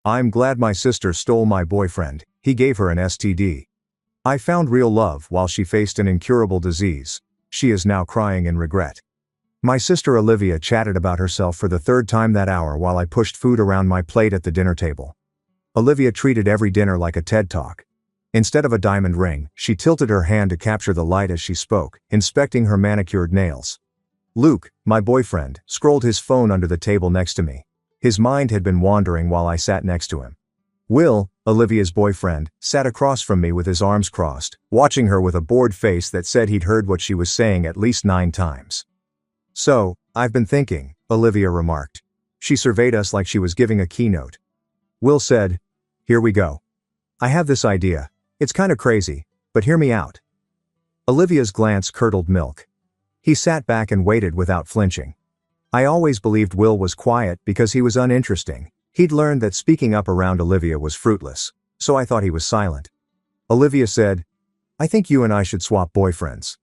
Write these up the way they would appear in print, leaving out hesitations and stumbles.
I'm glad my sister stole my boyfriend, he gave her an STD. I found real love while she faced an incurable disease. She is now crying in regret. My sister Olivia chatted about herself for the third time that hour while I pushed food around my plate at the dinner table. Olivia treated every dinner like a TED Talk. Instead of a diamond ring, she tilted her hand to capture the light as she spoke, inspecting her manicured nails. Luke, my boyfriend, scrolled his phone under the table next to me. His mind had been wandering while I sat next to him. Will, Olivia's boyfriend, sat across from me with his arms crossed, watching her with a bored face that said he'd heard what she was saying at least 9 times. So, I've been thinking, Olivia remarked. She surveyed us like she was giving a keynote. Will said, "Here we go. I have this idea. It's kinda crazy, but hear me out." Olivia's glance curdled milk. He sat back and waited without flinching. I always believed Will was quiet because he was uninteresting. He'd learned that speaking up around Olivia was fruitless, so I thought he was silent. Olivia said, "I think you and I should swap boyfriends."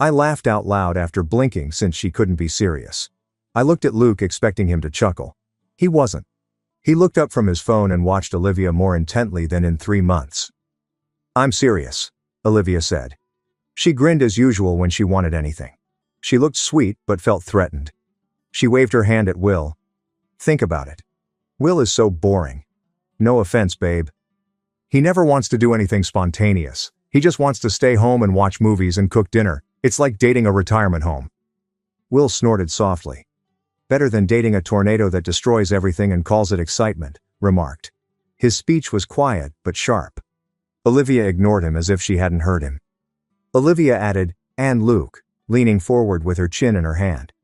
I laughed out loud after blinking since she couldn't be serious. I looked at Luke expecting him to chuckle. He wasn't. He looked up from his phone and watched Olivia more intently than in 3 months. "I'm serious," Olivia said. She grinned as usual when she wanted anything. She looked sweet but felt threatened. She waved her hand at Will. "Think about it. Will is so boring. No offense, babe. He never wants to do anything spontaneous. He just wants to stay home and watch movies and cook dinner. It's like dating a retirement home." Will snorted softly. "Better than dating a tornado that destroys everything and calls it excitement," remarked. His speech was quiet but sharp. Olivia ignored him as if she hadn't heard him. Olivia added, "And Luke," leaning forward with her chin in her hand.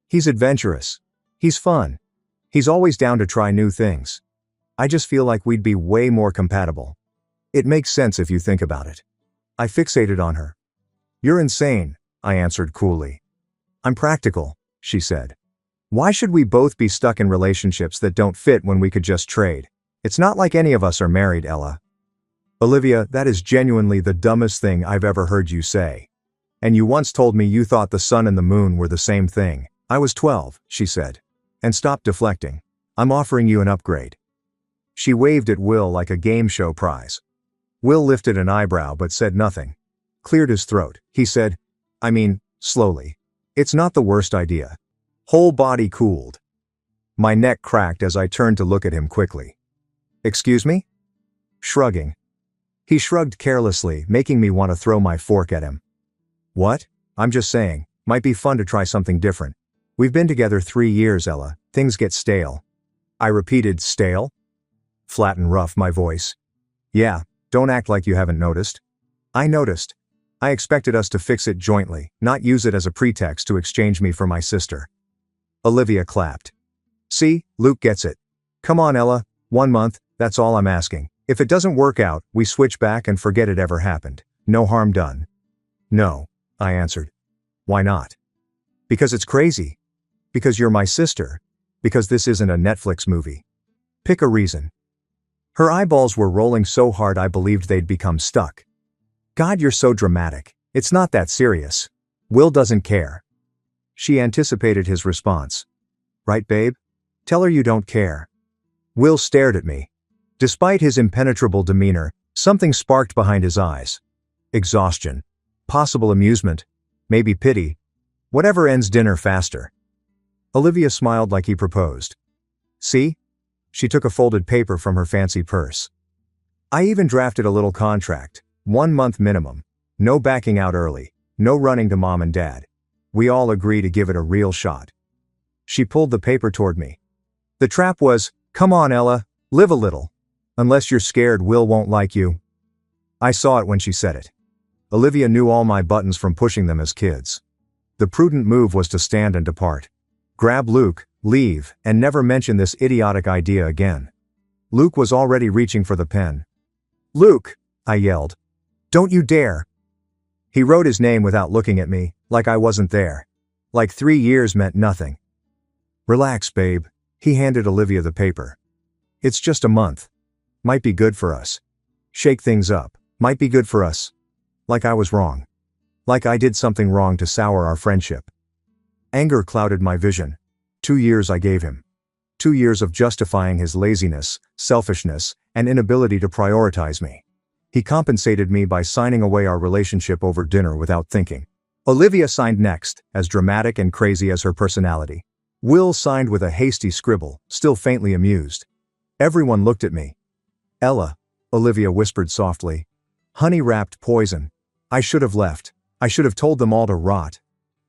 "He's adventurous. He's fun. He's always down to try new things. I just feel like we'd be way more compatible." "It makes sense if you think about it." I fixated on her. "You're insane," I answered coolly. "I'm practical," she said. "Why should we both be stuck in relationships that don't fit when we could just trade? It's not like any of us are married, Ella." "Olivia, that is genuinely the dumbest thing I've ever heard you say. And you once told me you thought the sun and the moon were the same thing." "I was 12, she said. And stopped deflecting. "I'm offering you an upgrade." She waved at Will like a game show prize. Will lifted an eyebrow but said nothing. Cleared his throat. He said, slowly. "It's not the worst idea." Whole body cooled. My neck cracked as I turned to look at him quickly. "Excuse me?" Shrugging. He shrugged carelessly, making me want to throw my fork at him. "What? I'm just saying, might be fun to try something different. We've been together 3 years, Ella. Things get stale." I repeated, "Stale?" Flat and rough, my voice. "Yeah, don't act like you haven't noticed." I noticed. I expected us to fix it jointly, not use it as a pretext to exchange me for my sister. Olivia clapped. "See, Luke gets it. Come on, Ella, 1 month, that's all I'm asking. If it doesn't work out, we switch back and forget it ever happened. No harm done." "No," I answered. "Why not?" "Because it's crazy. Because you're my sister. Because this isn't a Netflix movie. Pick a reason." Her eyeballs were rolling so hard I believed they'd become stuck. "God, you're so dramatic. It's not that serious. Will doesn't care." She anticipated his response. "Right, babe? Tell her you don't care." Will stared at me. Despite his impenetrable demeanor, something sparked behind his eyes. Exhaustion. Possible amusement. Maybe pity. Whatever ends dinner faster. Olivia smiled like he proposed. "See?" She took a folded paper from her fancy purse. "I even drafted a little contract. 1 month minimum. No backing out early. No running to mom and dad. We all agree to give it a real shot." She pulled the paper toward me. The trap was, "Come on, Ella, live a little. Unless you're scared Will won't like you." I saw it when she said it. Olivia knew all my buttons from pushing them as kids. The prudent move was to stand and depart. Grab Luke, leave, and never mention this idiotic idea again. Luke was already reaching for the pen. "Luke!" I yelled. "Don't you dare!" He wrote his name without looking at me, like I wasn't there. Like 3 years meant nothing. "Relax, babe." He handed Olivia the paper. "It's just a month. Might be good for us. Shake things up. Might be good for us." Like I was wrong. Like I did something wrong to sour our friendship. Anger clouded my vision. 2 years I gave him. 2 years of justifying his laziness, selfishness, and inability to prioritize me. He compensated me by signing away our relationship over dinner without thinking. Olivia signed next, as dramatic and crazy as her personality. Will signed with a hasty scribble, still faintly amused. Everyone looked at me. Ella, Olivia whispered softly. Honey-wrapped poison. I should have left. I should have told them all to rot.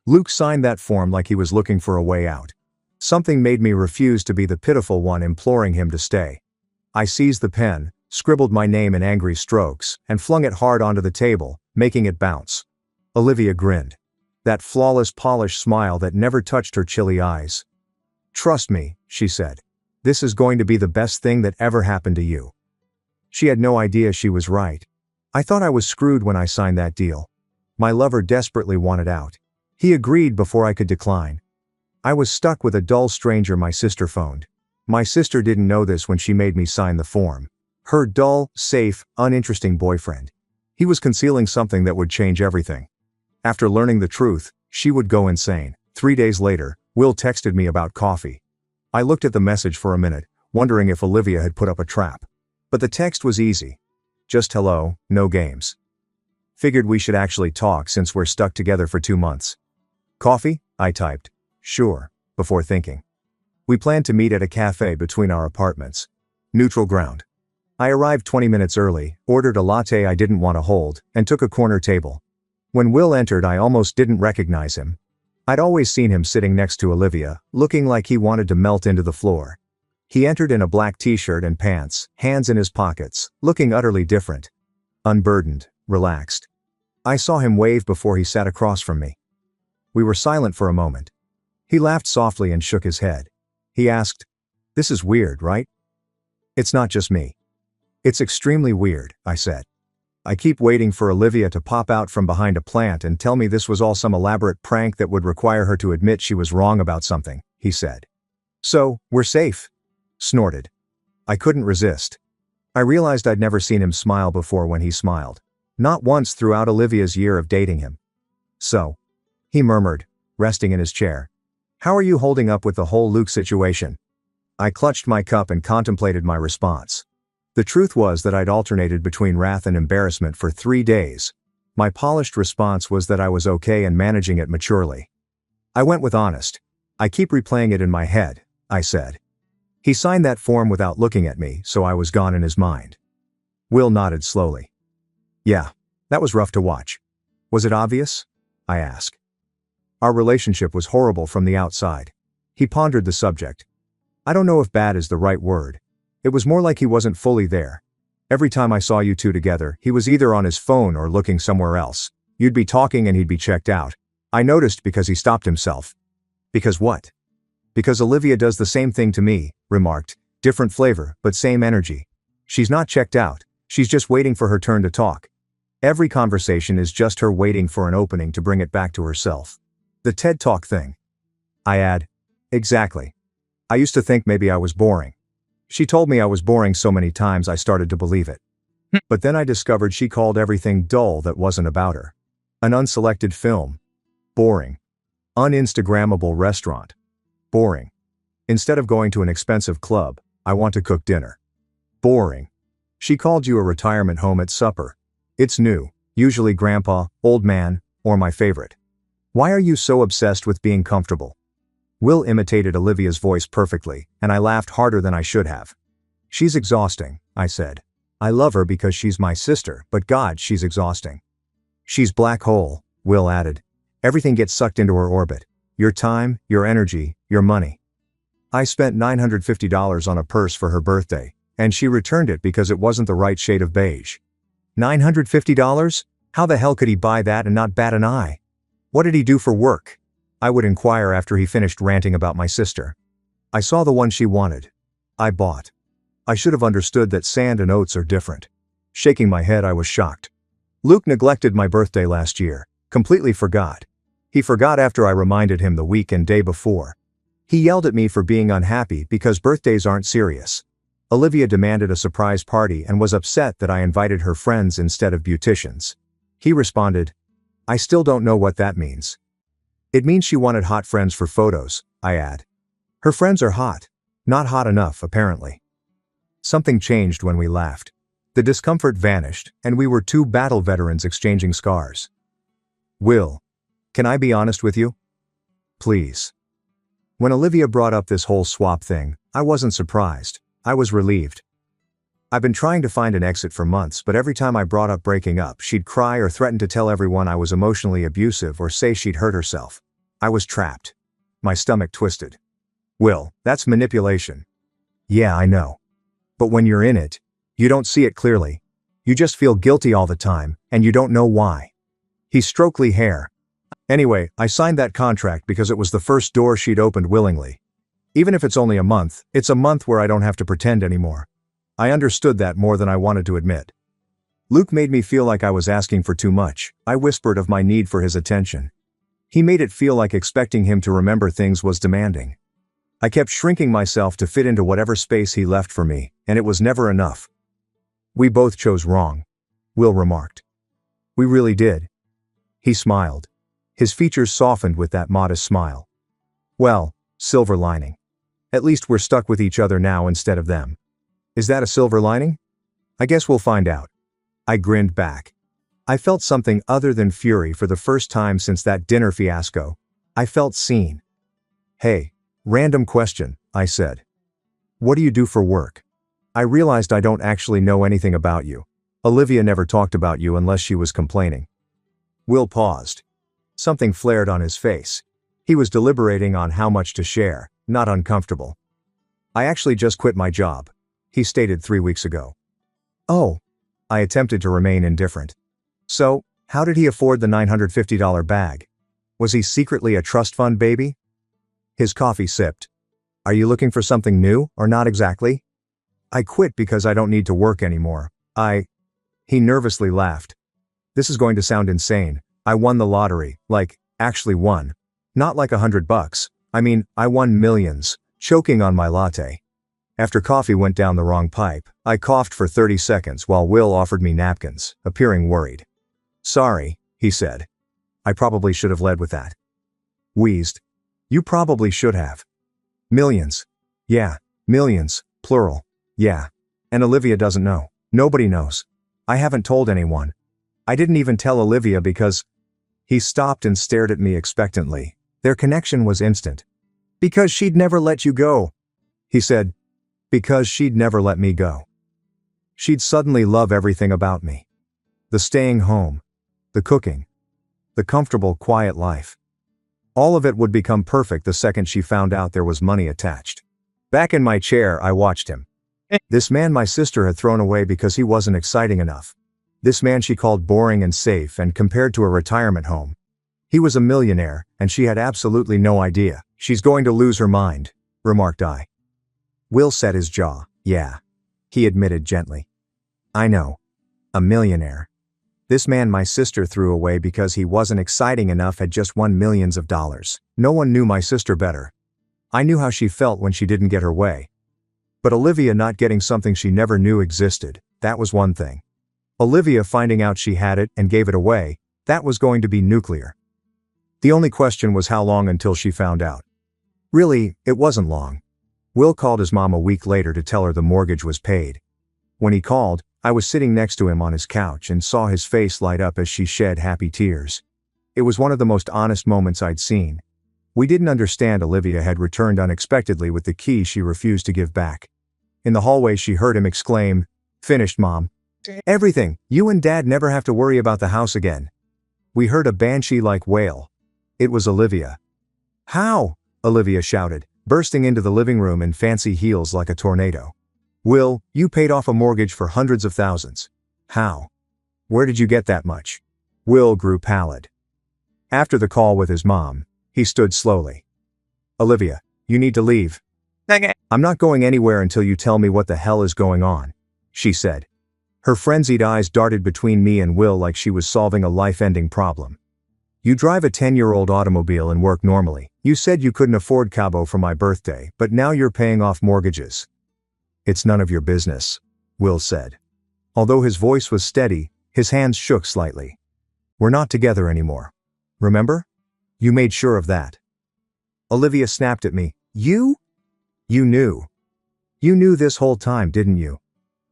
Luke signed that form like he was looking for a way out. Something made me refuse to be the pitiful one imploring him to stay. I seized the pen, scribbled my name in angry strokes, and flung it hard onto the table, making it bounce. Olivia grinned. That flawless polished smile that never touched her chilly eyes. Trust me, she said. This is going to be the best thing that ever happened to you. She had no idea she was right. I thought I was screwed when I signed that deal. My lover desperately wanted out. He agreed before I could decline. I was stuck with a dull stranger my sister phoned. My sister didn't know this when she made me sign the form. Her dull, safe, uninteresting boyfriend. He was concealing something that would change everything. After learning the truth, she would go insane. 3 days later, Will texted me about coffee. I looked at the message for a minute, wondering if Olivia had put up a trap. But the text was easy. Just hello, no games. Figured we should actually talk since we're stuck together for 2 months. Coffee? I typed. Sure, before thinking. We planned to meet at a cafe between our apartments. Neutral ground. I arrived 20 minutes early, ordered a latte I didn't want to hold, and took a corner table. When Will entered, I almost didn't recognize him. I'd always seen him sitting next to Olivia, looking like he wanted to melt into the floor. He entered in a black t-shirt and pants, hands in his pockets, looking utterly different. Unburdened, relaxed. I saw him wave before he sat across from me. We were silent for a moment. He laughed softly and shook his head. He asked, "This is weird, right?" "It's not just me." "It's extremely weird," I said. "I keep waiting for Olivia to pop out from behind a plant and tell me this was all some elaborate prank that would require her to admit she was wrong about something," he said. "So, we're safe?" Snorted. I couldn't resist. I realized I'd never seen him smile before when he smiled. Not once throughout Olivia's year of dating him. "So," he murmured, resting in his chair. "How are you holding up with the whole Luke situation?" I clutched my cup and contemplated my response. The truth was that I'd alternated between wrath and embarrassment for 3 days. My polished response was that I was okay and managing it maturely. I went with honest. "I keep replaying it in my head," I said. He signed that form without looking at me, so I was gone in his mind. Will nodded slowly. "Yeah, that was rough to watch." "Was it obvious?" I asked. Our relationship was horrible from the outside. He pondered the subject. "I don't know if bad is the right word. It was more like he wasn't fully there. Every time I saw you two together, he was either on his phone or looking somewhere else. You'd be talking and he'd be checked out. I noticed because he stopped himself." "Because what?" "Because Olivia does the same thing to me," remarked. "Different flavor, but same energy. She's not checked out. She's just waiting for her turn to talk. Every conversation is just her waiting for an opening to bring it back to herself. The TED Talk thing." I add, "Exactly. I used to think maybe I was boring. She told me I was boring so many times I started to believe it. But then I discovered she called everything dull that wasn't about her. An unselected film. Boring. Uninstagrammable restaurant. Boring. Instead of going to an expensive club, I want to cook dinner. Boring. She called you a retirement home at supper. It's new, usually grandpa, old man, or my favorite. Why are you so obsessed with being comfortable?" Will imitated Olivia's voice perfectly, and I laughed harder than I should have. "She's exhausting," I said. "I love her because she's my sister, but God, she's exhausting." "She's black hole," Will added. "Everything gets sucked into her orbit. Your time, your energy, your money." I spent $950 on a purse for her birthday, and she returned it because it wasn't the right shade of beige. $950? How the hell could he buy that and not bat an eye? What did he do for work? I would inquire after he finished ranting about my sister. I saw the one she wanted. I bought. I should have understood that sand and oats are different. Shaking my head, I was shocked. Luke neglected my birthday last year, completely forgot. He forgot after I reminded him the week and day before. He yelled at me for being unhappy because birthdays aren't serious. Olivia demanded a surprise party and was upset that I invited her friends instead of beauticians. He responded, "I still don't know what that means." "It means she wanted hot friends for photos," I add. "Her friends are hot. Not hot enough, apparently. Something changed when we laughed. The discomfort vanished, and we were two battle veterans exchanging scars. Will, can I be honest with you? Please. When Olivia brought up this whole swap thing, I wasn't surprised. I was relieved. I've been trying to find an exit for months, but every time I brought up breaking up, she'd cry or threaten to tell everyone I was emotionally abusive or say she'd hurt herself. I was trapped. My stomach twisted. Will, that's manipulation. Yeah, I know. But when you're in it, you don't see it clearly. You just feel guilty all the time, and you don't know why. He stroked Lee's hair. Anyway, I signed that contract because it was the first door she'd opened willingly. Even if it's only a month, it's a month where I don't have to pretend anymore. I understood that more than I wanted to admit. Luke made me feel like I was asking for too much. I whispered of my need for his attention. He made it feel like expecting him to remember things was demanding. I kept shrinking myself to fit into whatever space he left for me, and it was never enough. We both chose wrong, Will remarked. We really did. He smiled. His features softened with that modest smile. Well, silver lining. At least we're stuck with each other now instead of them. Is that a silver lining? I guess we'll find out. I grinned back. I felt something other than fury for the first time since that dinner fiasco. I felt seen. Hey, random question, I said. What do you do for work? I realized I don't actually know anything about you. Olivia never talked about you unless she was complaining. Will paused. Something flared on his face. He was deliberating on how much to share, not uncomfortable. I actually just quit my job, he stated 3 weeks ago. Oh. I attempted to remain indifferent. So, how did he afford the $950 bag? Was he secretly a trust fund baby? His coffee sipped. Are you looking for something new, or not exactly? I quit because I don't need to work anymore. He nervously laughed. This is going to sound insane. I won the lottery, actually won. Not like $100. I mean, I won millions, choking on my latte. After coffee went down the wrong pipe, I coughed for 30 seconds while Will offered me napkins, appearing worried. Sorry, he said. I probably should have led with that. Wheezed. You probably should have. Millions. Yeah, millions, plural. Yeah. And Olivia doesn't know. Nobody knows. I haven't told anyone. I didn't even tell Olivia because... He stopped and stared at me expectantly. Their connection was instant. Because she'd never let you go. He said. Because she'd never let me go. She'd suddenly love everything about me. The staying home. The cooking. The comfortable, quiet life. All of it would become perfect the second she found out there was money attached. Back in my chair, I watched him. This man my sister had thrown away because he wasn't exciting enough. This man she called boring and safe and compared to a retirement home. He was a millionaire, and she had absolutely no idea. She's going to lose her mind, remarked I. Will set his jaw. Yeah. He admitted gently. I know. A millionaire. This man my sister threw away because he wasn't exciting enough had just won millions of dollars. No one knew my sister better. I knew how she felt when she didn't get her way. But Olivia not getting something she never knew existed, that was one thing. Olivia finding out she had it and gave it away, that was going to be nuclear. The only question was how long until she found out. Really, it wasn't long. Will called his mom a week later to tell her the mortgage was paid. When he called, I was sitting next to him on his couch and saw his face light up as she shed happy tears. It was one of the most honest moments I'd seen. We didn't understand Olivia had returned unexpectedly with the key she refused to give back. In the hallway she heard him exclaim, "Finished, Mom. Everything, you and Dad never have to worry about the house again." We heard a banshee-like wail. It was Olivia. "How?" Olivia shouted, bursting into the living room in fancy heels like a tornado. "Will, you paid off a mortgage for hundreds of thousands. How? Where did you get that much?" Will grew pallid. After the call with his mom, he stood slowly. "Olivia, you need to leave." "I'm not going anywhere until you tell me what the hell is going on," she said. Her frenzied eyes darted between me and Will like she was solving a life-ending problem. "You drive a 10-year-old automobile and work normally. You said you couldn't afford Cabo for my birthday, but now you're paying off mortgages." "It's none of your business," Will said. Although his voice was steady, his hands shook slightly. "We're not together anymore. Remember? You made sure of that." Olivia snapped at me. "You? You knew. You knew this whole time, didn't you?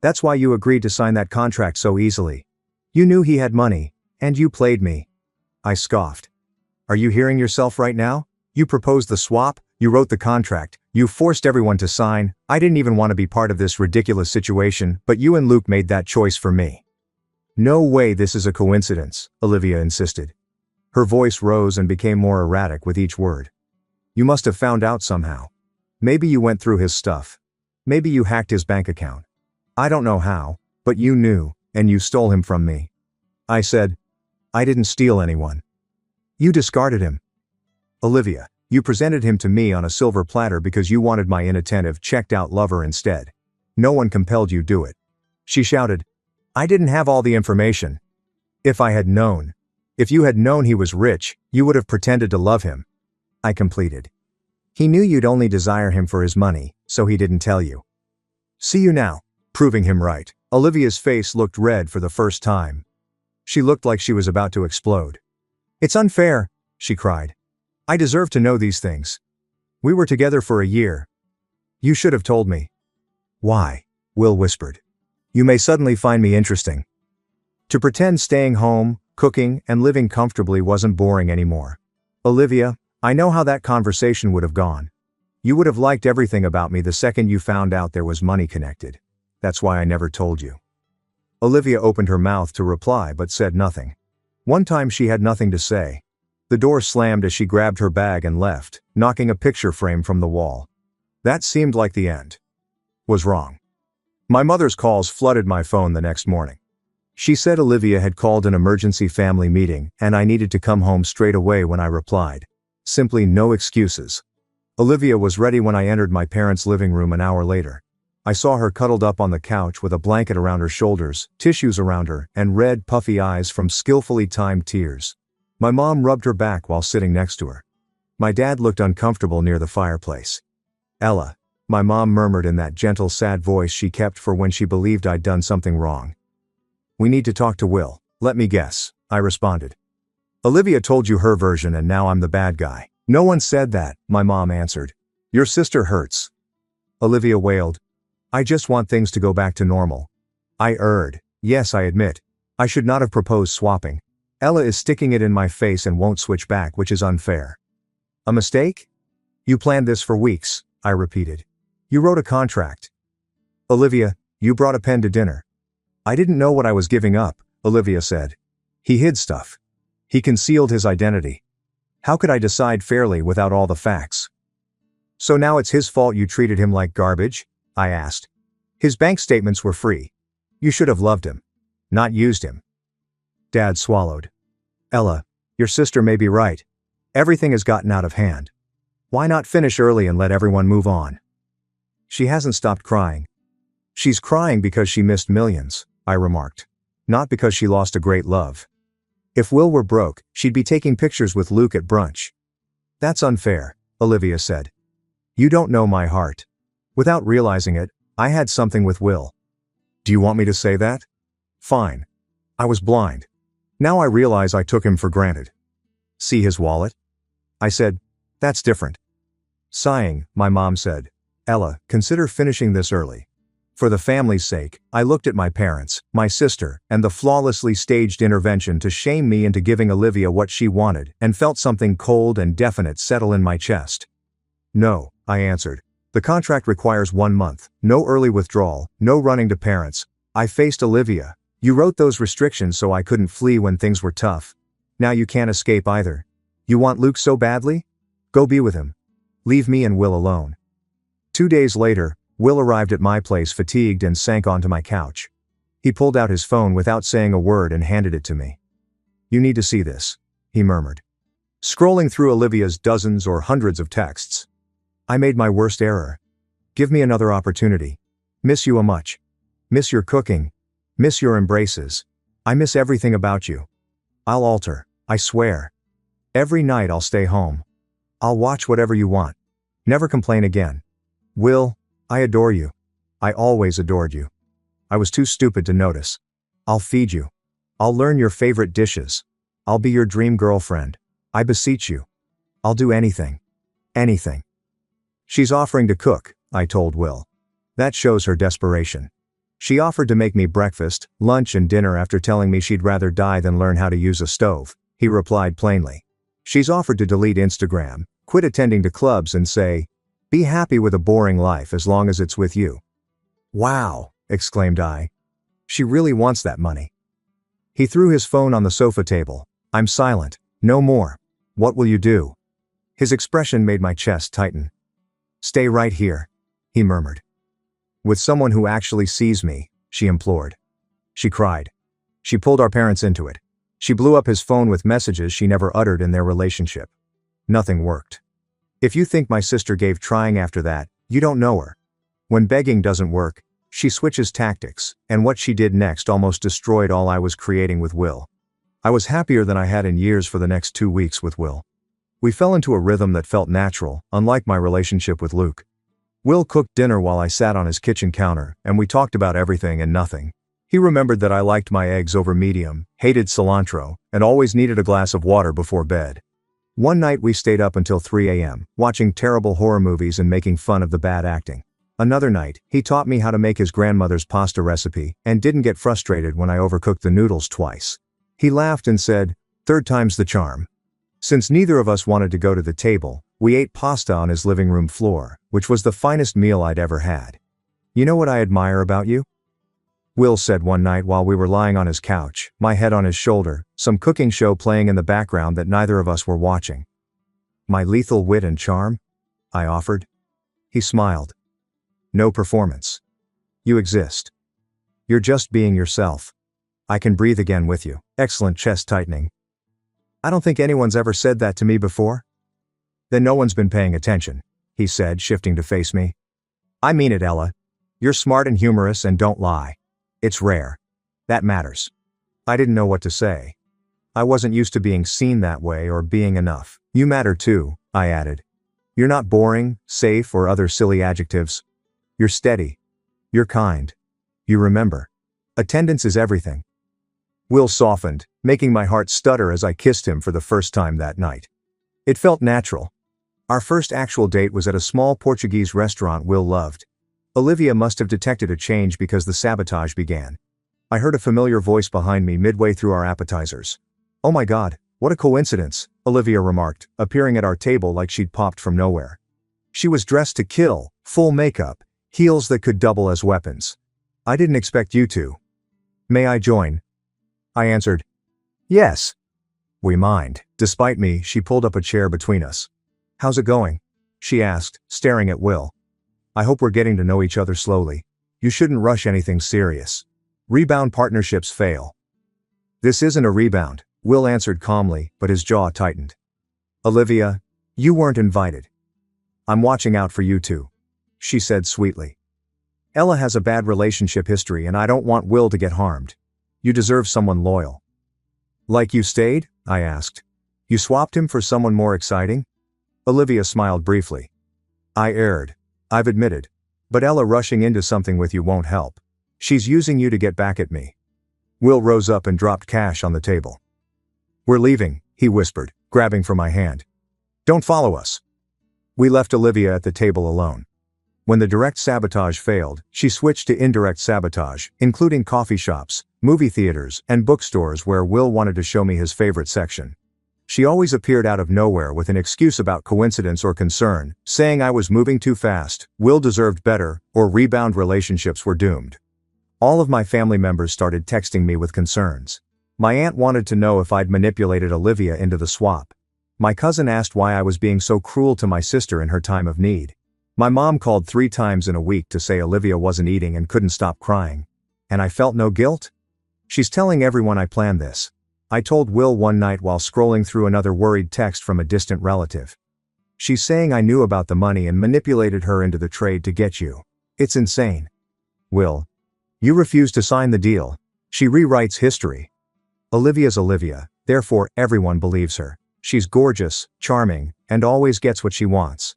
That's why you agreed to sign that contract so easily. You knew he had money, and you played me. I scoffed. Are you hearing yourself right now? You proposed the swap, you wrote the contract, you forced everyone to sign. I didn't even want to be part of this ridiculous situation, but you and Luke made that choice for me. No way this is a coincidence, Olivia insisted. Her voice rose and became more erratic with each word. You must have found out somehow. Maybe you went through his stuff. Maybe you hacked his bank account. I don't know how, but you knew, and you stole him from me. I said, I didn't steal anyone. You discarded him. Olivia, you presented him to me on a silver platter because you wanted my inattentive, checked-out lover instead. No one compelled you do it. She shouted, I didn't have all the information. If I had known. If you had known he was rich, you would have pretended to love him. I completed. He knew you'd only desire him for his money, so he didn't tell you. See you now, proving him right. Olivia's face looked red for the first time. She looked like she was about to explode. It's unfair, she cried. I deserve to know these things. We were together for a year. You should have told me. Why? Will whispered. You may suddenly find me interesting. To pretend staying home, cooking, and living comfortably wasn't boring anymore. Olivia, I know how that conversation would have gone. You would have liked everything about me the second you found out there was money connected. That's why I never told you. Olivia opened her mouth to reply but said nothing. One time she had nothing to say. The door slammed as she grabbed her bag and left, knocking a picture frame from the wall. That seemed like the end. Was wrong. My mother's calls flooded my phone the next morning. She said Olivia had called an emergency family meeting and I needed to come home straight away when I replied. Simply no excuses. Olivia was ready when I entered my parents' living room an hour later. I saw her cuddled up on the couch with a blanket around her shoulders, tissues around her, and red, puffy eyes from skillfully timed tears. My mom rubbed her back while sitting next to her. My dad looked uncomfortable near the fireplace. Ella, my mom murmured in that gentle, sad voice she kept for when she believed I'd done something wrong. We need to talk to Will. Let me guess, I responded. Olivia told you her version and now I'm the bad guy. No one said that, my mom answered. Your sister hurts. Olivia wailed. I just want things to go back to normal. I erred. Yes, I admit. I should not have proposed swapping. Ella is sticking it in my face and won't switch back, which is unfair. A mistake? You planned this for weeks, I repeated. You wrote a contract. Olivia, you brought a pen to dinner. I didn't know what I was giving up, Olivia said. He hid stuff. He concealed his identity. How could I decide fairly without all the facts? So now it's his fault you treated him like garbage? I asked. His bank statements were free. You should have loved him. Not used him. Dad swallowed. Ella, your sister may be right. Everything has gotten out of hand. Why not finish early and let everyone move on? She hasn't stopped crying. She's crying because she missed millions, I remarked. Not because she lost a great love. If Will were broke, she'd be taking pictures with Luke at brunch. That's unfair, Olivia said. You don't know my heart. Without realizing it, I had something with Will. Do you want me to say that? Fine. I was blind. Now I realize I took him for granted. See his wallet? I said, that's different. Sighing, my mom said, Ella, consider finishing this early. For the family's sake, I looked at my parents, my sister, and the flawlessly staged intervention to shame me into giving Olivia what she wanted, and felt something cold and definite settle in my chest. No, I answered. The contract requires 1 month, no early withdrawal, no running to parents. I faced Olivia. You wrote those restrictions so I couldn't flee when things were tough. Now you can't escape either. You want Luke so badly? Go be with him. Leave me and Will alone. 2 days later, Will arrived at my place fatigued and sank onto my couch. He pulled out his phone without saying a word and handed it to me. You need to see this, he murmured. Scrolling through Olivia's dozens or hundreds of texts. I made my worst error. Give me another opportunity. Miss you a much. Miss your cooking. Miss your embraces. I miss everything about you. I'll alter, I swear. Every night I'll stay home. I'll watch whatever you want. Never complain again. Will, I adore you. I always adored you. I was too stupid to notice. I'll feed you. I'll learn your favorite dishes. I'll be your dream girlfriend. I beseech you. I'll do anything. Anything. She's offering to cook, I told Will. That shows her desperation. She offered to make me breakfast, lunch and dinner after telling me she'd rather die than learn how to use a stove, he replied plainly. She's offered to delete Instagram, quit attending to clubs and say, be happy with a boring life as long as it's with you. Wow, exclaimed I. She really wants that money. He threw his phone on the sofa table. I'm silent. No more. What will you do? His expression made my chest tighten. Stay right here, he murmured. With someone who actually sees me, she implored. She cried. She pulled our parents into it. She blew up his phone with messages she never uttered in their relationship. Nothing worked. If you think my sister gave trying after that, you don't know her. When begging doesn't work, she switches tactics, and what she did next almost destroyed all I was creating with Will. I was happier than I had in years for the next 2 weeks with Will. We fell into a rhythm that felt natural, unlike my relationship with Luke. Will cooked dinner while I sat on his kitchen counter, and we talked about everything and nothing. He remembered that I liked my eggs over medium, hated cilantro, and always needed a glass of water before bed. One night we stayed up until 3 a.m., watching terrible horror movies and making fun of the bad acting. Another night, he taught me how to make his grandmother's pasta recipe, and didn't get frustrated when I overcooked the noodles twice. He laughed and said, "Third time's the charm." Since neither of us wanted to go to the table, we ate pasta on his living room floor, which was the finest meal I'd ever had. You know what I admire about you? Will said one night while we were lying on his couch, my head on his shoulder, some cooking show playing in the background that neither of us were watching. My lethal wit and charm? I offered. He smiled. No performance. You exist. You're just being yourself. I can breathe again with you. Excellent chest tightening. I don't think anyone's ever said that to me before. Then no one's been paying attention, he said, shifting to face me. I mean it, Ella. You're smart and humorous and don't lie. It's rare. That matters. I didn't know what to say. I wasn't used to being seen that way or being enough. You matter too, I added. You're not boring, safe, or other silly adjectives. You're steady. You're kind. You remember. Attendance is everything. Will softened, making my heart stutter as I kissed him for the first time that night. It felt natural. Our first actual date was at a small Portuguese restaurant Will loved. Olivia must have detected a change because the sabotage began. I heard a familiar voice behind me midway through our appetizers. Oh my God, what a coincidence, Olivia remarked, appearing at our table like she'd popped from nowhere. She was dressed to kill, full makeup, heels that could double as weapons. I didn't expect you to. May I join? I answered. Yes. We mined. Despite me, she pulled up a chair between us. How's it going? She asked, staring at Will. I hope we're getting to know each other slowly. You shouldn't rush anything serious. Rebound partnerships fail. This isn't a rebound, Will answered calmly, but his jaw tightened. Olivia, you weren't invited. I'm watching out for you two, she said sweetly. Ella has a bad relationship history and I don't want Will to get harmed. You deserve someone loyal. Like you stayed? I asked. You swapped him for someone more exciting? Olivia smiled briefly. I erred. I've admitted. But Ella rushing into something with you won't help. She's using you to get back at me. Will rose up and dropped cash on the table. We're leaving, he whispered, grabbing for my hand. Don't follow us. We left Olivia at the table alone. When the direct sabotage failed, she switched to indirect sabotage, including coffee shops, movie theaters, and bookstores where Will wanted to show me his favorite section. She always appeared out of nowhere with an excuse about coincidence or concern, saying I was moving too fast, Will deserved better, or rebound relationships were doomed. All of my family members started texting me with concerns. My aunt wanted to know if I'd manipulated Olivia into the swap. My cousin asked why I was being so cruel to my sister in her time of need. My mom called 3 times in a week to say Olivia wasn't eating and couldn't stop crying. And I felt no guilt? She's telling everyone I planned this. I told Will one night while scrolling through another worried text from a distant relative. She's saying I knew about the money and manipulated her into the trade to get you. It's insane. Will. You refuse to sign the deal. She rewrites history. Olivia's Olivia, therefore everyone believes her. She's gorgeous, charming, and always gets what she wants.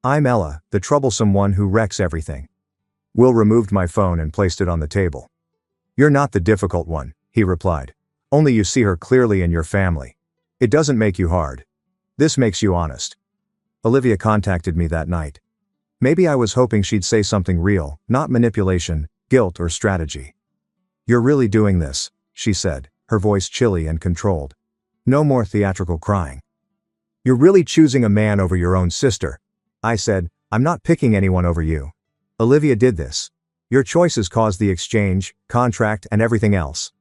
I'm Ella, the troublesome one who wrecks everything. Will removed my phone and placed it on the table. You're not the difficult one, he replied. Only you see her clearly in your family. It doesn't make you hard. This makes you honest. Olivia contacted me that night. Maybe I was hoping she'd say something real, not manipulation, guilt, or strategy. "You're really doing this," she said, her voice chilly and controlled. No more theatrical crying. "You're really choosing a man over your own sister." I said, "I'm not picking anyone over you. Olivia did this. Your choices caused the exchange, contract, and everything else."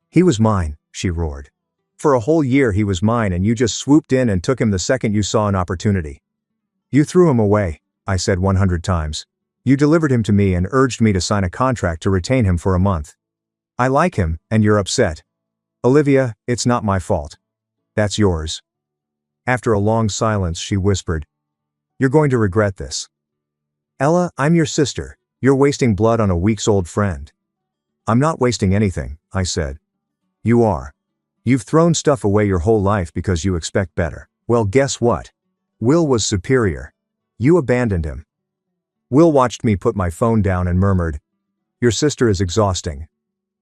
"He was mine," she roared. "For a whole year he was mine and you just swooped in and took him the second you saw an opportunity." "You threw him away," I said 100 times. "You delivered him to me and urged me to sign a contract to retain him for a month. I like him, and you're upset. Olivia, it's not my fault. That's yours." After a long silence, she whispered, "You're going to regret this." "Ella, I'm your sister. You're wasting blood on a weeks-old friend." "I'm not wasting anything," I said. "You are. You've thrown stuff away your whole life because you expect better. Well, guess what? Will was superior. You abandoned him." Will watched me put my phone down and murmured, "Your sister is exhausting."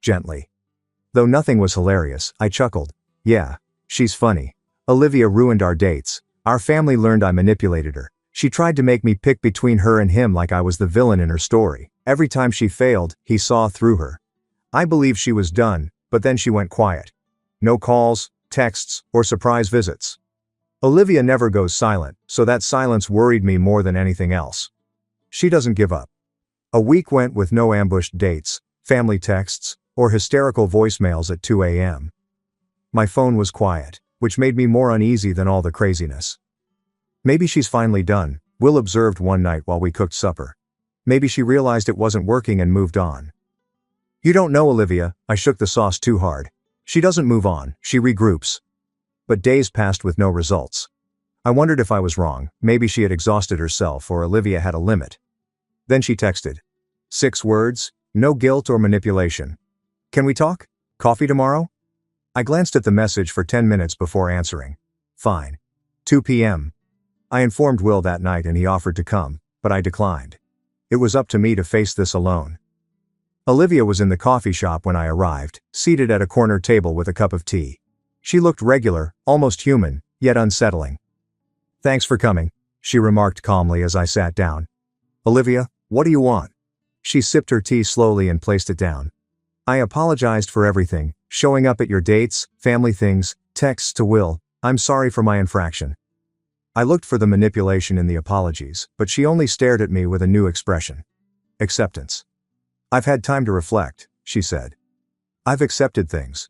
Gently. Though nothing was hilarious, I chuckled. "Yeah, she's funny. Olivia ruined our dates. Our family learned I manipulated her. She tried to make me pick between her and him like I was the villain in her story. Every time she failed, he saw through her. I believed she was done, but then she went quiet. No calls, texts, or surprise visits. Olivia never goes silent, so that silence worried me more than anything else. She doesn't give up." A week went with no ambushed dates, family texts, or hysterical voicemails at 2 a.m. My phone was quiet, which made me more uneasy than all the craziness. "Maybe she's finally done," Will observed one night while we cooked supper. "Maybe she realized it wasn't working and moved on." "You don't know Olivia," I shook the sauce too hard. "She doesn't move on, she regroups." But days passed with no results. I wondered if I was wrong, maybe she had exhausted herself or Olivia had a limit. Then she texted. 6 words, no guilt or manipulation. "Can we talk? Coffee tomorrow?" I glanced at the message for 10 minutes before answering. "Fine. 2 p.m. I informed Will that night and he offered to come, but I declined. It was up to me to face this alone. Olivia was in the coffee shop when I arrived, seated at a corner table with a cup of tea. She looked regular, almost human, yet unsettling. "Thanks for coming," she remarked calmly as I sat down. "Olivia, what do you want?" She sipped her tea slowly and placed it down. "I apologized for everything, showing up at your dates, family things, texts to Will. I'm sorry for my infraction." I looked for the manipulation in the apologies, but she only stared at me with a new expression. Acceptance. "I've had time to reflect," she said. "I've accepted things.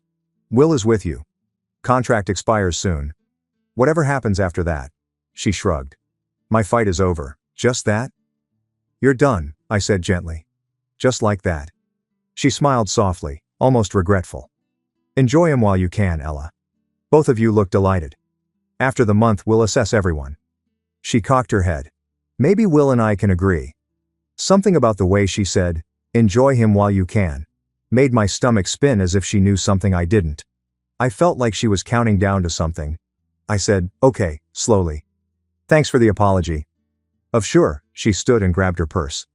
Will is with you. Contract expires soon. Whatever happens after that." She shrugged. "My fight is over. Just that?" "You're done," I said gently. "Just like that." She smiled softly, almost regretful. "Enjoy him while you can, Ella. Both of you look delighted. After the month we'll assess everyone." She cocked her head. "Maybe Will and I can agree." Something about the way she said, "Enjoy him while you can," made my stomach spin as if she knew something I didn't. I felt like she was counting down to something. I said, "Okay," slowly. "Thanks for the apology." "Of sure," she stood and grabbed her purse.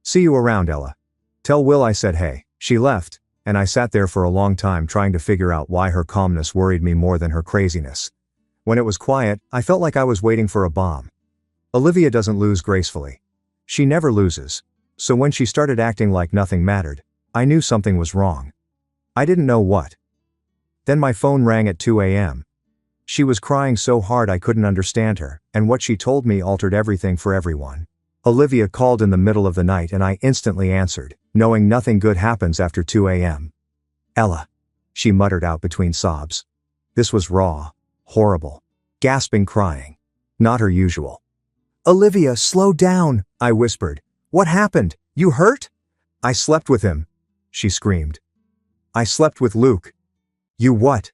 "See you around, Ella. Tell Will I said hey." She left, and I sat there for a long time trying to figure out why her calmness worried me more than her craziness. When it was quiet, I felt like I was waiting for a bomb. Olivia doesn't lose gracefully. She never loses. So when she started acting like nothing mattered, I knew something was wrong. I didn't know what. Then my phone rang at 2 a.m. She was crying so hard I couldn't understand her, and what she told me altered everything for everyone. Olivia called in the middle of the night and I instantly answered, knowing nothing good happens after 2 a.m. "Ella," she muttered out between sobs. This was raw, horrible, gasping crying. Not her usual. "Olivia, slow down," I whispered. "What happened? You hurt?" "I slept with him," she screamed. "I slept with Luke." "You what?"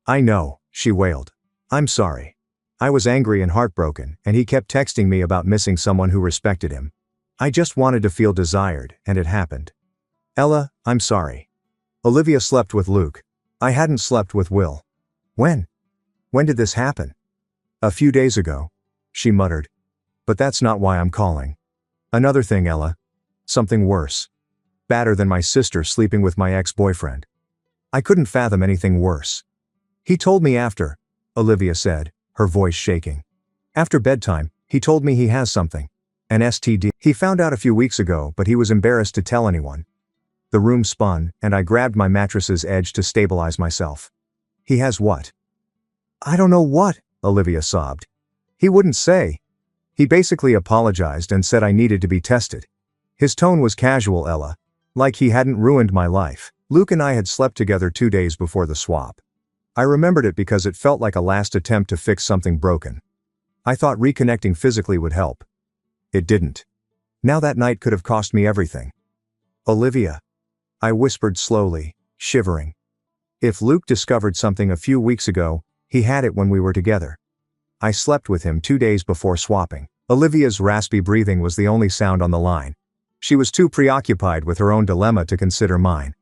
"I know," she wailed. "I'm sorry. I was angry and heartbroken, and he kept texting me about missing someone who respected him. I just wanted to feel desired, and it happened. Ella, I'm sorry. Olivia slept with Luke. I hadn't slept with Will." "When? When did this happen?" "A few days ago," she muttered. "But that's not why I'm calling. Another thing, Ella. Something worse. Badder than my sister sleeping with my ex-boyfriend. I couldn't fathom anything worse. He told me after," Olivia said, her voice shaking. "After bedtime, he told me he has something. An STD. He found out a few weeks ago, but he was embarrassed to tell anyone. The room spun, and I grabbed my mattress's edge to stabilize myself. He has what? I don't know what, Olivia sobbed. He wouldn't say. He basically apologized and said I needed to be tested. His tone was casual, Ella. Like he hadn't ruined my life. Luke and I had slept together 2 days before the swap. I remembered it because it felt like a last attempt to fix something broken. I thought reconnecting physically would help. It didn't. Now that night could have cost me everything. Olivia. I whispered slowly, shivering. If Luke discovered something a few weeks ago, he had it when we were together. I slept with him 2 days before swapping. Olivia's raspy breathing was the only sound on the line. She was too preoccupied with her own dilemma to consider mine.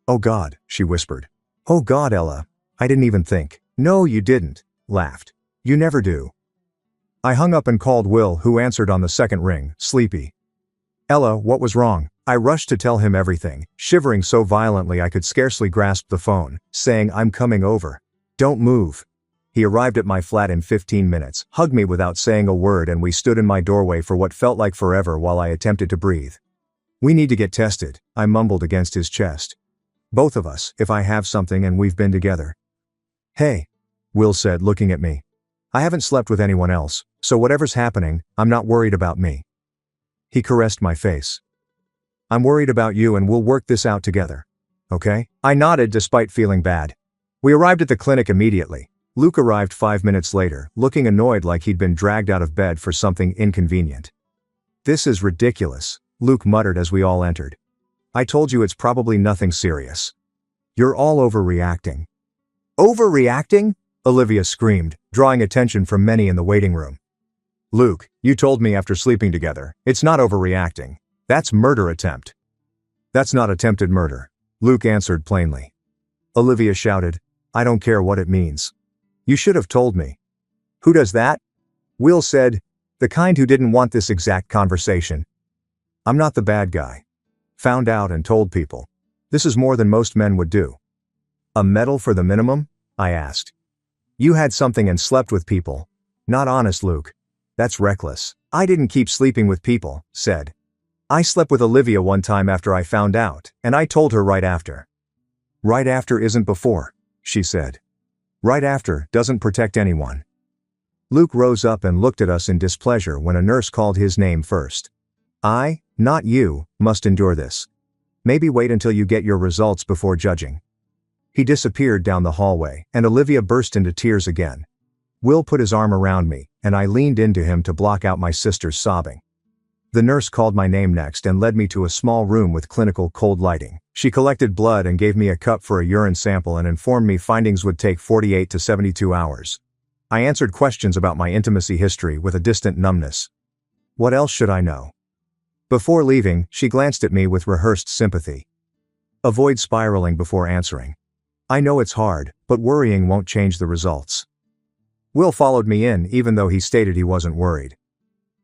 Oh God, she whispered. Oh God, Ella. I didn't even think. No, you didn't, laughed. You never do. I hung up and called Will, who answered on the second ring, sleepy. Ella, what was wrong? I rushed to tell him everything, shivering so violently I could scarcely grasp the phone, saying I'm coming over. Don't move. He arrived at my flat in 15 minutes, hugged me without saying a word, and we stood in my doorway for what felt like forever while I attempted to breathe. We need to get tested, I mumbled against his chest. Both of us, if I have something and we've been together. Hey, Will said, looking at me. I haven't slept with anyone else, so whatever's happening, I'm not worried about me. He caressed my face. I'm worried about you and we'll work this out together. Okay? I nodded despite feeling bad. We arrived at the clinic immediately. Luke arrived 5 minutes later, looking annoyed like he'd been dragged out of bed for something inconvenient. This is ridiculous, Luke muttered as we all entered. I told you it's probably nothing serious. You're all overreacting. Overreacting? Olivia screamed, drawing attention from many in the waiting room. Luke, you told me after sleeping together, it's not overreacting. That's murder attempt. That's not attempted murder, Luke answered plainly. Olivia shouted, I don't care what it means. You should have told me. Who does that? Will said, the kind who didn't want this exact conversation. I'm not the bad guy. Found out and told people. This is more than most men would do. A medal for the minimum? I asked. You had something and slept with people. Not honest, Luke. That's reckless. I didn't keep sleeping with people, said. I slept with Olivia one time after I found out, and I told her right after. Right after isn't before, she said. Right after doesn't protect anyone. Luke rose up and looked at us in displeasure when a nurse called his name first. I, not you, must endure this. Maybe wait until you get your results before judging. He disappeared down the hallway, and Olivia burst into tears again. Will put his arm around me, and I leaned into him to block out my sister's sobbing. The nurse called my name next and led me to a small room with clinical cold lighting. She collected blood and gave me a cup for a urine sample and informed me findings would take 48 to 72 hours. I answered questions about my intimacy history with a distant numbness. What else should I know? Before leaving, she glanced at me with rehearsed sympathy. Avoid spiraling before answering. I know it's hard, but worrying won't change the results. Will followed me in even though he stated he wasn't worried.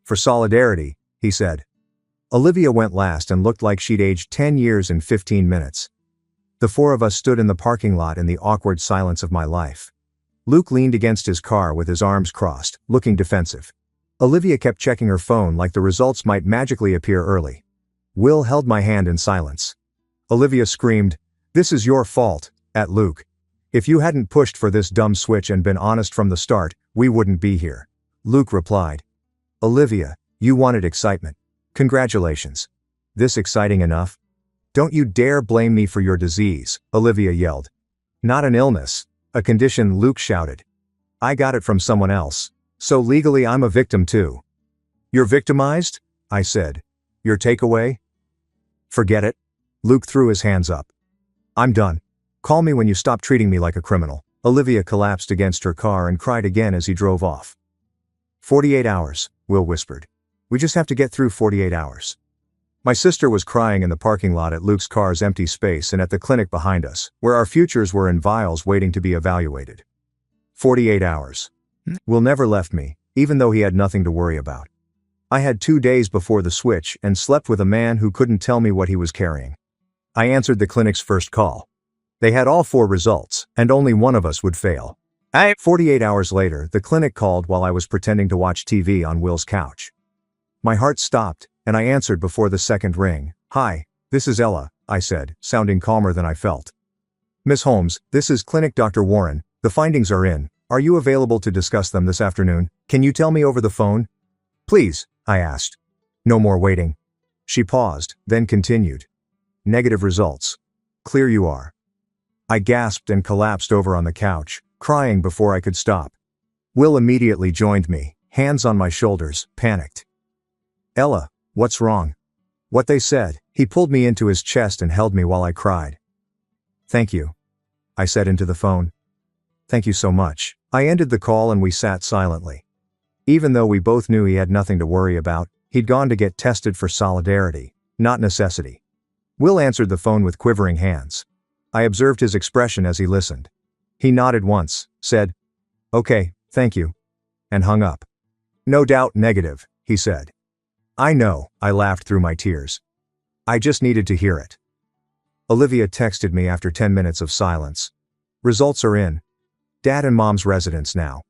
For solidarity, he said. Olivia went last and looked like she'd aged 10 years in 15 minutes. The four of us stood in the parking lot in the awkward silence of my life. Luke leaned against his car with his arms crossed, looking defensive. Olivia kept checking her phone like the results might magically appear early. Will held my hand in silence. Olivia screamed, "This is your fault," at Luke. "If you hadn't pushed for this dumb switch and been honest from the start, we wouldn't be here." Luke replied, "Olivia, you wanted excitement. Congratulations. This exciting enough? Don't you dare blame me for your disease," Olivia yelled. "Not an illness, a condition," Luke shouted. "I got it from someone else, so legally I'm a victim too." "You're victimized?" I said. "Your takeaway?" "Forget it." Luke threw his hands up. "I'm done. Call me when you stop treating me like a criminal." Olivia collapsed against her car and cried again as he drove off. 48 hours, Will whispered. "We just have to get through 48 hours. My sister was crying in the parking lot at Luke's car's empty space and at the clinic behind us, where our futures were in vials waiting to be evaluated. 48 hours. Will never left me, even though he had nothing to worry about. I had 2 days before the switch and slept with a man who couldn't tell me what he was carrying. I answered the clinic's first call. They had all 4 results, and only one of us would fail. 48 hours later, the clinic called while I was pretending to watch TV on Will's couch. My heart stopped, and I answered before the second ring. "Hi, this is Ella," I said, sounding calmer than I felt. "Miss Holmes, this is Clinic Dr. Warren. The findings are in. Are you available to discuss them this afternoon? Can you tell me over the phone?" "Please," I asked. "No more waiting." She paused, then continued. "Negative results. Clear you are." I gasped and collapsed over on the couch, crying before I could stop. Will immediately joined me, hands on my shoulders, panicked. "Ella, what's wrong?" "What they said." He pulled me into his chest and held me while I cried. "Thank you," I said into the phone. "Thank you so much." I ended the call and we sat silently. Even though we both knew he had nothing to worry about, he'd gone to get tested for solidarity, not necessity. Will answered the phone with quivering hands. I observed his expression as he listened. He nodded once, said, "Okay, thank you," and hung up. "No doubt negative," he said. "I know," I laughed through my tears. "I just needed to hear it." Olivia texted me after 10 minutes of silence. "Results are in. Dad and Mom's residence now."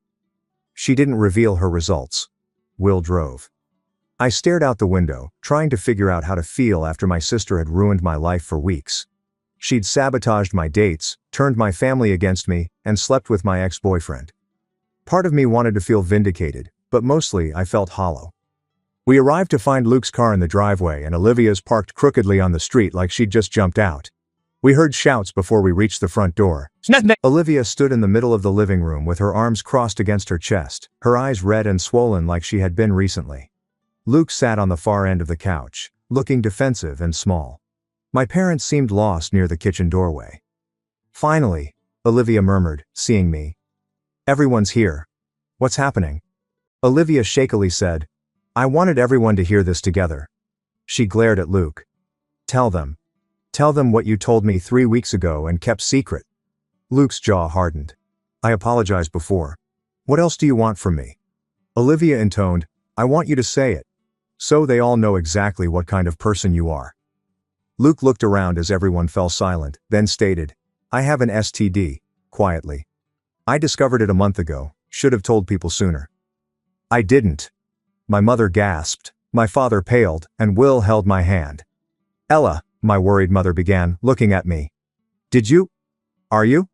She didn't reveal her results. Will drove. I stared out the window, trying to figure out how to feel after my sister had ruined my life for weeks. She'd sabotaged my dates, turned my family against me, and slept with my ex-boyfriend. Part of me wanted to feel vindicated, but mostly I felt hollow. We arrived to find Luke's car in the driveway and Olivia's parked crookedly on the street like she'd just jumped out. We heard shouts before we reached the front door. Olivia stood in the middle of the living room with her arms crossed against her chest, her eyes red and swollen like she had been recently. Luke sat on the far end of the couch, looking defensive and small. My parents seemed lost near the kitchen doorway. "Finally," Olivia murmured, seeing me. "Everyone's here. What's happening?" Olivia shakily said, "I wanted everyone to hear this together." She glared at Luke. "Tell them. Tell them what you told me 3 weeks ago and kept secret." Luke's jaw hardened. "I apologized before. What else do you want from me?" Olivia intoned, "I want you to say it. So they all know exactly what kind of person you are." Luke looked around as everyone fell silent, then stated, "I have an STD," quietly. "I discovered it a month ago, should have told people sooner." "I didn't." My mother gasped, my father paled, and Will held my hand. "Ella," my worried mother began, looking at me. "Did you? Are you?"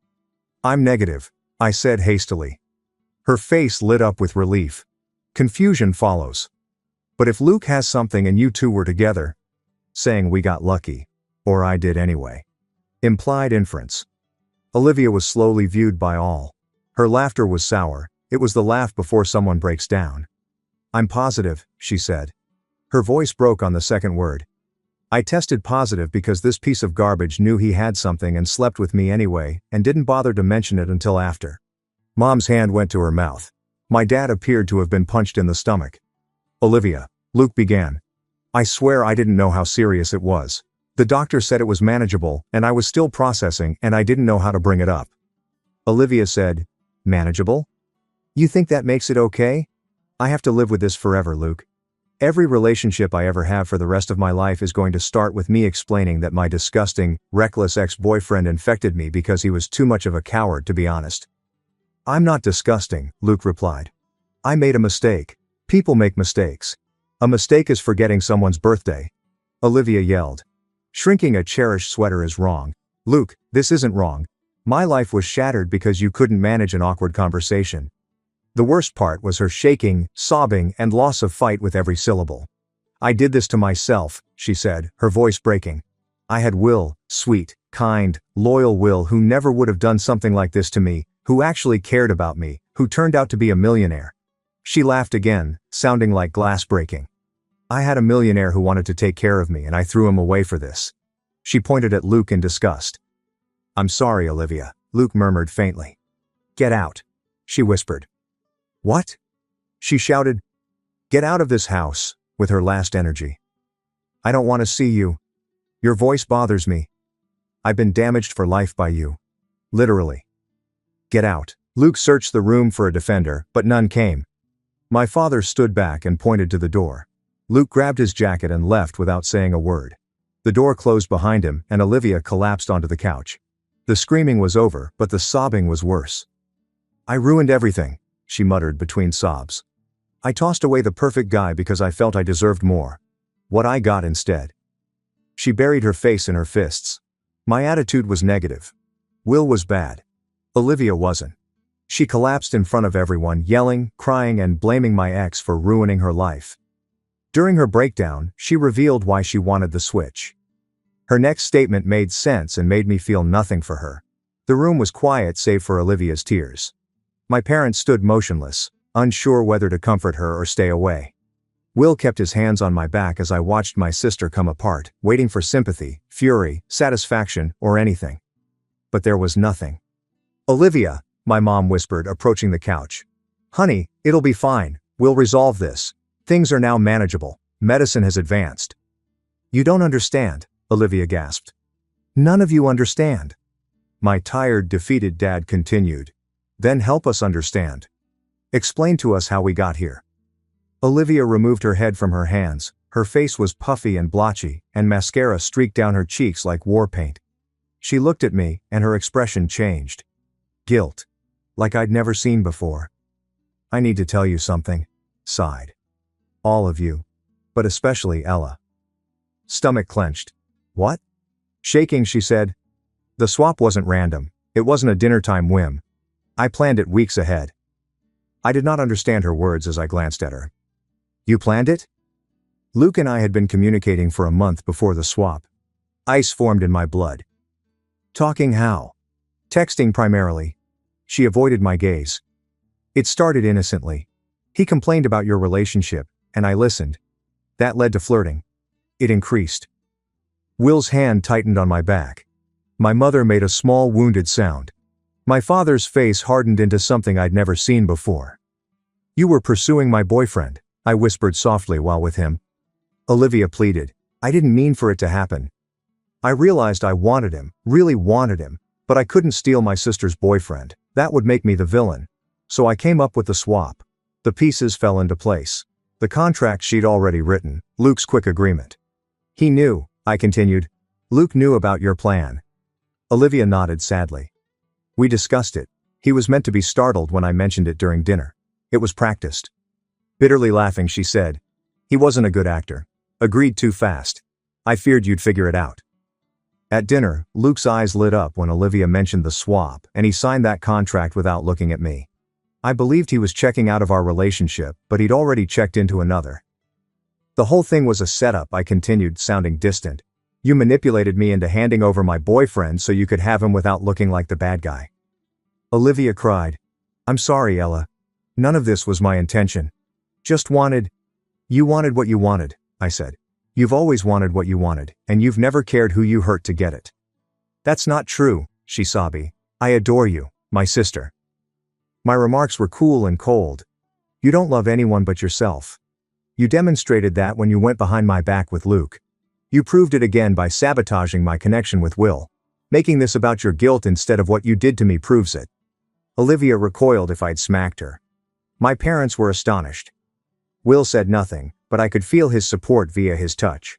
"I'm negative," I said hastily. Her face lit up with relief. Confusion follows. "But if Luke has something and you two were together," saying we got lucky. Or I did anyway. Implied inference. Olivia was slowly viewed by all. Her laughter was sour. It was the laugh before someone breaks down. "I'm positive," she said. Her voice broke on the second word. "I tested positive because this piece of garbage knew he had something and slept with me anyway, and didn't bother to mention it until after." Mom's hand went to her mouth. My dad appeared to have been punched in the stomach. "Olivia," Luke began. "I swear I didn't know how serious it was. The doctor said it was manageable, and I was still processing, and I didn't know how to bring it up." Olivia said, "Manageable? You think that makes it okay? I have to live with this forever, Luke. Every relationship I ever have for the rest of my life is going to start with me explaining that my disgusting, reckless ex-boyfriend infected me because he was too much of a coward to be honest." "I'm not disgusting," Luke replied. "I made a mistake. People make mistakes. A mistake is forgetting someone's birthday." Olivia yelled. "Shrinking a cherished sweater is wrong." "Luke, this isn't wrong. My life was shattered because you couldn't manage an awkward conversation." The worst part was her shaking, sobbing, and loss of fight with every syllable. "I did this to myself," she said, her voice breaking. "I had Will, sweet, kind, loyal Will who never would have done something like this to me, who actually cared about me, who turned out to be a millionaire." She laughed again, sounding like glass breaking. "I had a millionaire who wanted to take care of me and I threw him away for this." She pointed at Luke in disgust. "I'm sorry, Olivia," Luke murmured faintly. "Get out," she whispered. "What?" she shouted. "Get out of this house," with her last energy. "I don't want to see you. Your voice bothers me. I've been damaged for life by you. Literally. Get out." Luke searched the room for a defender, but none came. My father stood back and pointed to the door. Luke grabbed his jacket and left without saying a word. The door closed behind him and Olivia collapsed onto the couch. The screaming was over, but the sobbing was worse. "I ruined everything," she muttered between sobs. I tossed away the perfect guy because I felt I deserved more. What I got instead. She buried her face in her fists. My attitude was negative. Will was bad. Olivia wasn't. She collapsed in front of everyone, yelling, crying, and blaming my ex for ruining her life. During her breakdown, she revealed why she wanted the switch. Her next statement made sense and made me feel nothing for her. The room was quiet save for Olivia's tears. My parents stood motionless, unsure whether to comfort her or stay away. Will kept his hands on my back as I watched my sister come apart, waiting for sympathy, fury, satisfaction, or anything. But there was nothing. "Olivia," my mom whispered, approaching the couch. "Honey, it'll be fine. We'll resolve this. Things are now manageable. Medicine has advanced." "You don't understand," Olivia gasped. "None of you understand." My tired, defeated dad continued. "Then help us understand. Explain to us how we got here." Olivia removed her head from her hands. Her face was puffy and blotchy, and mascara streaked down her cheeks like war paint. She looked at me, and her expression changed. Guilt. Like I'd never seen before. "I need to tell you something," sighed. "All of you. But especially Ella." Stomach clenched. "What?" Shaking, she said. "The swap wasn't random. It wasn't a dinnertime whim. I planned it weeks ahead." I did not understand her words as I glanced at her. "You planned it?" Luke and I had been communicating for a month before the swap. Ice formed in my blood. "Talking how?" "Texting primarily." She avoided my gaze. "It started innocently. He complained about your relationship, and I listened. That led to flirting. It increased." Will's hand tightened on my back. My mother made a small wounded sound. My father's face hardened into something I'd never seen before. "You were pursuing my boyfriend," I whispered softly while with him. Olivia pleaded. "I didn't mean for it to happen. I realized I wanted him, really wanted him, but I couldn't steal my sister's boyfriend. That would make me the villain. So I came up with the swap." The pieces fell into place. The contract she'd already written, Luke's quick agreement. "He knew," I continued. "Luke knew about your plan." Olivia nodded sadly. "We discussed it. He was meant to be startled when I mentioned it during dinner. It was practiced." Bitterly laughing, she said, "He wasn't a good actor. Agreed too fast. I feared you'd figure it out." At dinner, Luke's eyes lit up when Olivia mentioned the swap, and he signed that contract without looking at me. I believed he was checking out of our relationship, but he'd already checked into another. "The whole thing was a setup," I continued, sounding distant. "You manipulated me into handing over my boyfriend so you could have him without looking like the bad guy." Olivia cried. "I'm sorry, Ella. None of this was my intention. Just wanted—" "You wanted what you wanted," I said. "You've always wanted what you wanted, and you've never cared who you hurt to get it." "That's not true," she sobbed. "I adore you, my sister." My remarks were cool and cold. "You don't love anyone but yourself. You demonstrated that when you went behind my back with Luke. You proved it again by sabotaging my connection with Will. Making this about your guilt instead of what you did to me proves it." Olivia recoiled if I'd smacked her. My parents were astonished. Will said nothing, but I could feel his support via his touch.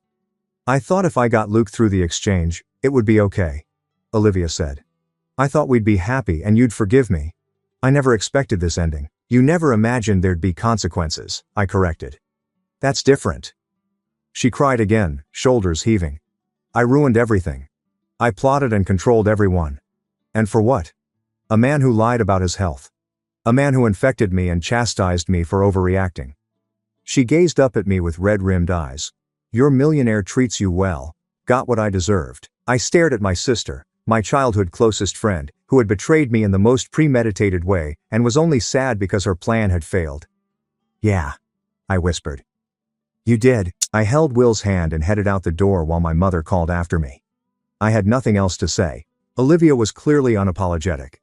"I thought if I got Luke through the exchange, it would be okay," Olivia said. "I thought we'd be happy and you'd forgive me. I never expected this ending." "You never imagined there'd be consequences," I corrected. "That's different." She cried again, shoulders heaving. "I ruined everything. I plotted and controlled everyone. And for what? A man who lied about his health. A man who infected me and chastised me for overreacting." She gazed up at me with red-rimmed eyes. "Your millionaire treats you well. Got what I deserved." I stared at my sister, my childhood closest friend, who had betrayed me in the most premeditated way and was only sad because her plan had failed. "Yeah," I whispered. "You did." I held Will's hand and headed out the door while my mother called after me. I had nothing else to say. Olivia was clearly unapologetic.